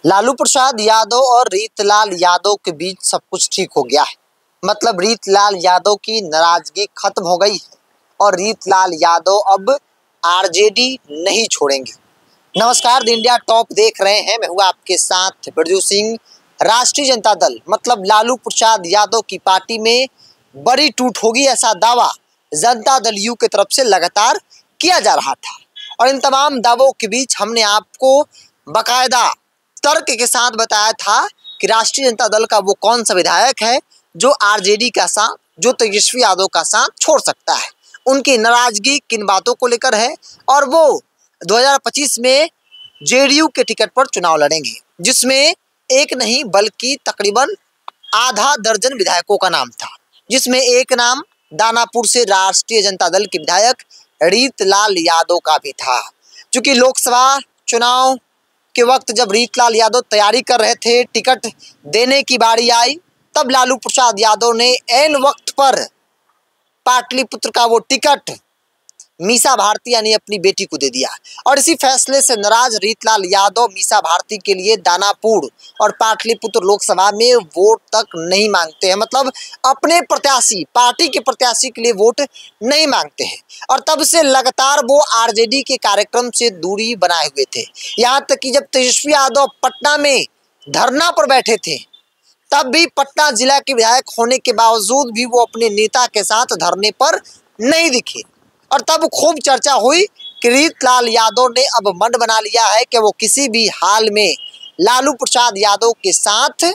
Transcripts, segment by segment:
लालू प्रसाद यादव और रीतलाल यादव के बीच सब कुछ ठीक हो गया है। मतलब रीतलाल यादव की नाराजगी खत्म हो गई है और रीतलाल यादव अब आरजेडी नहीं छोड़ेंगे। नमस्कार, द इंडिया टॉप देख रहे हैं। मैं हूँ आपके साथ बिरजू सिंह। राष्ट्रीय जनता दल मतलब लालू प्रसाद यादव की पार्टी में बड़ी टूट होगी, ऐसा दावा जनता दल यू की तरफ से लगातार किया जा रहा था। और इन तमाम दावों के बीच हमने आपको बाकायदा तर्क के साथ बताया था कि राष्ट्रीय जनता दल का वो कौन सा विधायक है जो आरजेडी का साथ, जो तेजस्वी यादव का साथ छोड़ सकता है। उनकी नाराजगी किन बातों को लेकर है और वो 2025 में जेडीयू के टिकट पर चुनाव लड़ेंगे, जिसमें एक नहीं बल्कि तकरीबन आधा दर्जन विधायकों का नाम था, जिसमें एक नाम दानापुर से राष्ट्रीय जनता दल के विधायक रीतलाल यादव का भी था। क्योंकि लोकसभा चुनाव के वक्त जब रीतलाल यादव तैयारी कर रहे थे, टिकट देने की बारी आई, तब लालू प्रसाद यादव ने ऐन वक्त पर पाटलिपुत्र का वो टिकट मीसा भारती यानी अपनी बेटी को दे दिया। और इसी फैसले से नाराज रीतलाल यादव मीसा भारती के लिए दानापुर और पाटलिपुत्र लोकसभा में वोट तक नहीं मांगते हैं। मतलब अपने प्रत्याशी, पार्टी के प्रत्याशी के लिए वोट नहीं मांगते हैं। और तब से लगातार वो आरजेडी के कार्यक्रम से दूरी बनाए हुए थे। यहाँ तक कि जब तेजस्वी यादव पटना में धरना पर बैठे थे, तब भी पटना जिला के विधायक होने के बावजूद भी वो अपने नेता के साथ धरने पर नहीं दिखे। और तब खूब चर्चा हुई कि रीतलाल यादव ने अब मन बना लिया है कि वो किसी भी हाल में लालू प्रसाद यादव के साथ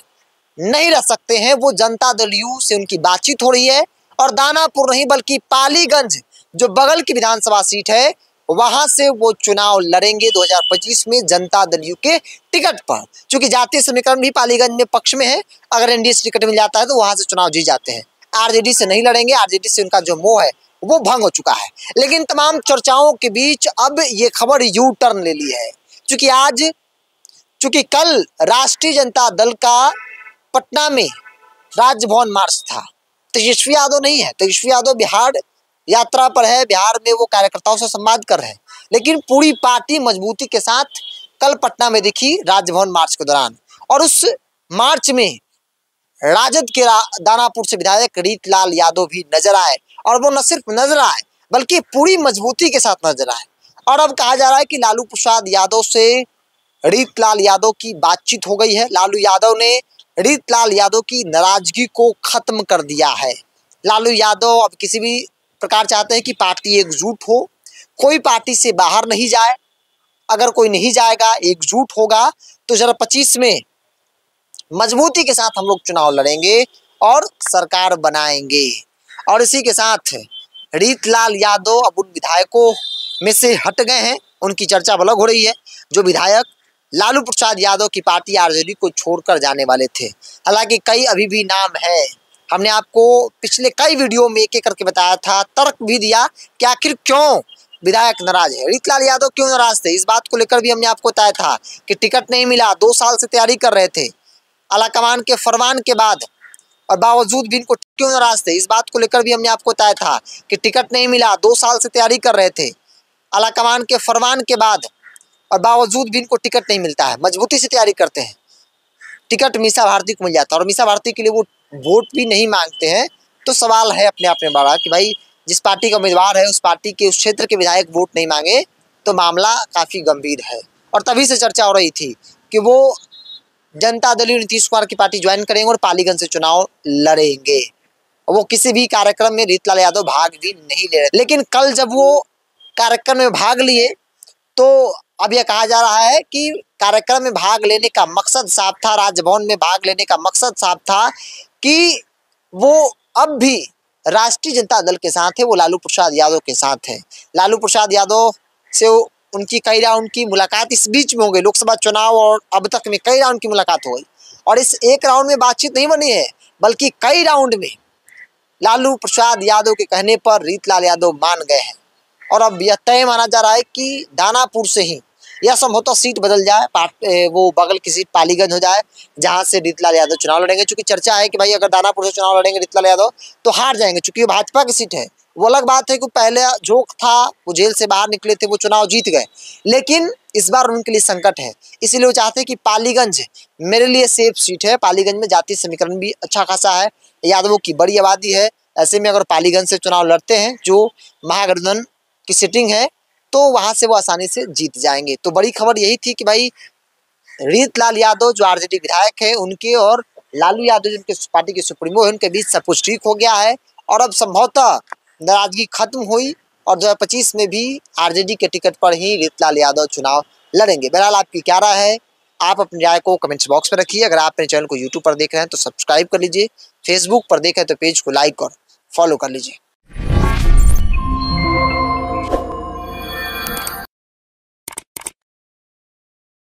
नहीं रह सकते हैं। वो जनता दल यू से उनकी बातचीत हो रही है और दानापुर नहीं बल्कि पालीगंज, जो बगल की विधानसभा सीट है, वहां से वो चुनाव लड़ेंगे 2025 में जनता दल यू के टिकट पर। क्योंकि जातीय समीकरण भी पालीगंज में पक्ष में है, अगर एनडीए से टिकट मिल जाता है तो वहां से चुनाव जीत जाते हैं। आरजेडी से नहीं लड़ेंगे, आरजेडी से उनका जो मोह है वो भंग हो चुका है। लेकिन तमाम चर्चाओं के बीच अब ये खबर यू टर्न ले ली है। चूंकि कल राष्ट्रीय जनता दल का पटना में राजभवन मार्च था। तेजस्वी यादव नहीं है, तेजस्वी यादव बिहार यात्रा पर है, बिहार में वो कार्यकर्ताओं से संवाद कर रहे हैं। लेकिन पूरी पार्टी मजबूती के साथ कल पटना में दिखी राजभवन मार्च के दौरान। और उस मार्च में राजद के दानापुर से विधायक रीतलाल यादव भी नजर आए। और वो न सिर्फ नजर आए बल्कि पूरी मजबूती के साथ नजर आए। और अब कहा जा रहा है कि लालू प्रसाद यादव से रीतलाल यादव की बातचीत हो गई है। लालू यादव ने रीतलाल यादव की नाराजगी को खत्म कर दिया है। लालू यादव अब किसी भी प्रकार चाहते हैं कि पार्टी एकजुट हो, कोई पार्टी से बाहर नहीं जाए। अगर कोई नहीं जाएगा, एकजुट होगा, तो 2025 में मजबूती के साथ हम लोग चुनाव लड़ेंगे और सरकार बनाएंगे। और इसी के साथ रीतलाल यादव अब उन विधायकों में से हट गए हैं। उनकी चर्चा अलग हो रही है जो विधायक लालू प्रसाद यादव की पार्टी आरजेडी को छोड़कर जाने वाले थे। हालांकि कई अभी भी नाम है। हमने आपको पिछले कई वीडियो में एक एक करके बताया था, तर्क भी दिया कि आखिर क्यों विधायक नाराज है, रीतलाल यादव क्यों नाराज थे। इस बात को लेकर भी हमने आपको बताया था कि टिकट नहीं मिला, 2 साल से तैयारी कर रहे थे आलाकमान के फरमान के बाद, और बावजूद भी इनको क्यों नाराज थे। इस बात को लेकर भी हमने आपको बताया था कि टिकट नहीं मिला, 2 साल से तैयारी कर रहे थे आलाकमान के फरमान के बाद, और बावजूद भी इनको टिकट नहीं मिलता है। मजबूती से तैयारी करते हैं, टिकट मीसा भारती को मिल जाता है और मीसा भारती के लिए वो वोट भी नहीं मांगते हैं। तो सवाल है अपने आप में बड़ा कि भाई जिस पार्टी का उम्मीदवार है, उस पार्टी के उस क्षेत्र के विधायक वोट नहीं मांगे तो मामला काफ़ी गंभीर है। और तभी से चर्चा हो रही थी कि वो जनता दल नीतीश कुमार की पार्टी ज्वाइन करेंगे और पालीगंज से चुनाव लड़ेंगे। वो किसी भी कार्यक्रम में रीतलाल यादव भाग भी नहीं ले रहे। लेकिन कल जब वो कार्यक्रम में भाग लिए तो अब यह कहा जा रहा है कि कार्यक्रम में भाग लेने का मकसद साफ था, राजभवन में भाग लेने का मकसद साफ था कि वो अब भी राष्ट्रीय जनता दल के साथ है, वो लालू प्रसाद यादव के साथ है। लालू प्रसाद यादव से उनकी कई राउंड की मुलाकात इस बीच में हो गई, लोकसभा चुनाव और अब तक में कई राउंड की मुलाकात हो गई। और इस एक राउंड में बातचीत नहीं बनी है, बल्कि कई राउंड में लालू प्रसाद यादव के कहने पर रीतलाल यादव मान गए हैं। और अब यह तय माना जा रहा है कि दानापुर से ही या संभवतः सीट बदल जाए, वो बगल की सीट पालीगंज हो जाए, जहां से रीतलाल यादव चुनाव लड़ेंगे। चूंकि चर्चा है कि भाई अगर दानापुर से चुनाव लड़ेंगे रीतलाल यादव तो हार जाएंगे, चूंकि वो भाजपा की सीट है। वो अलग बात है कि पहले झोंक था, वो जेल से बाहर निकले थे, वो चुनाव जीत गए। लेकिन इस बार उनके लिए संकट है। इसीलिए वो चाहते हैं कि पालीगंज मेरे लिए सेफ सीट है, पालीगंज में जातीय समीकरण भी अच्छा खासा है, यादवों की बड़ी आबादी है। ऐसे में अगर पालीगंज से चुनाव लड़ते हैं जो महागठबंधन की सीटिंग है तो वहां से वो आसानी से जीत जाएंगे। तो बड़ी खबर यही थी कि भाई रीतलाल यादव जो आरजेडी विधायक है उनके और लालू यादव जिनके पार्टी के सुप्रीमो है उनके बीच सब कुछ ठीक हो गया है और अब संभवतः नाराजगी खत्म हुई और 2025 में भी आरजेडी के टिकट पर ही रीतलाल यादव चुनाव लड़ेंगे। बहरहाल आपकी क्या राय है, आप अपनी राय को कमेंट्स बॉक्स में रखिए। अगर आप मेरे चैनल को यूट्यूब पर देख रहे हैं तो सब्सक्राइब कर लीजिए, फेसबुक पर देख रहे हैं तो पेज को लाइक और फॉलो कर लीजिए।